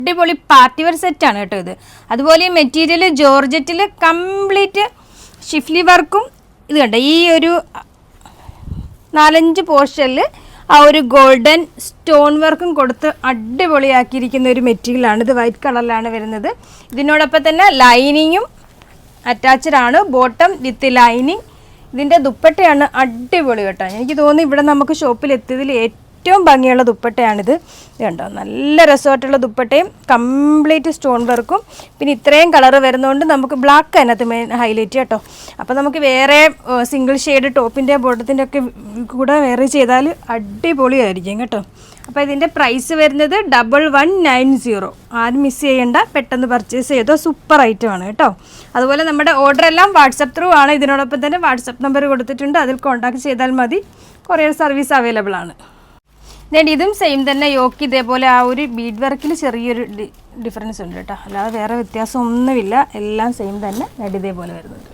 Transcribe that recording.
അടിപൊളി party wear സെറ്റാണ് കേട്ടോ ഇത്. അതുപോലെ ഈ മെറ്റീരിയൽ ജോർജറ്റിൽ കംപ്ലീറ്റ് ഷിഫ്ലി വർക്കും ഇത് കണ്ടോ ഈ ഒരു 4-5 പോർഷനിൽ ആ ഒരു ഗോൾഡൻ സ്റ്റോൺ വർക്കും കൊടുത്ത് അടിപൊളിയാക്കിയിരിക്കുന്ന ഒരു മെറ്റീരിയലാണ്. ഇത് വൈറ്റ് കളറിലാണ് വരുന്നത്. ഇതിനോടൊപ്പം തന്നെ ലൈനിങ്ങും അറ്റാച്ച്ഡ് ആണ്, ബോട്ടം വിത്ത് ലൈനിങ്. ഇതിൻ്റെ ദുപ്പട്ടയാണ് അടിപൊളി കേട്ടോ. എനിക്ക് തോന്നുന്നു ഇവിടെ നമുക്ക് ഷോപ്പിൽ എത്തിയതിൽ ഏറ്റവും ഭംഗിയുള്ള ദുപ്പട്ടയാണിത്. ഇത് കണ്ടോ നല്ല രസമായിട്ടുള്ള ദുപ്പട്ടയും കംപ്ലീറ്റ് സ്റ്റോൺ വർക്കും. പിന്നെ ഇത്രയും കളറ് വരുന്നതുകൊണ്ട് നമുക്ക് ബ്ലാക്ക് അതിനകത്ത് മെയിൻ ഹൈലൈറ്റ് കേട്ടോ. അപ്പോൾ നമുക്ക് വേറെ സിംഗിൾ ഷെയ്ഡ് ടോപ്പിൻ്റെ ബോട്ടത്തിൻ്റെ ഒക്കെ കൂടെ വേറെ ചെയ്താൽ അടിപൊളിയായിരിക്കും കേട്ടോ. അപ്പോൾ ഇതിൻ്റെ പ്രൈസ് വരുന്നത് 1190. ആരും മിസ് ചെയ്യേണ്ട, പെട്ടെന്ന് പർച്ചേസ് ചെയ്തോ. സൂപ്പർ ഐറ്റമാണ് കേട്ടോ. അതുപോലെ നമ്മുടെ ഓർഡർ എല്ലാം വാട്സപ്പ് ത്രൂ ആണ്. ഇതിനോടൊപ്പം തന്നെ വാട്സപ്പ് നമ്പർ കൊടുത്തിട്ടുണ്ട്, അതിൽ കോൺടാക്ട് ചെയ്താൽ മതി. കൊറിയർ സർവീസ് അവൈലബിൾ ആണ്. ഇതും സെയിം തന്നെ യോക്ക് ഇതേപോലെ ആ ഒരു ബീഡ് വർക്കിൽ ചെറിയൊരു ഡിഫറൻസ് ഉണ്ട് കേട്ടോ. അല്ലാതെ വേറെ വ്യത്യാസം ഒന്നുമില്ല, എല്ലാം സെയിം തന്നെ ഇതേപോലെ വരുന്നുണ്ട്.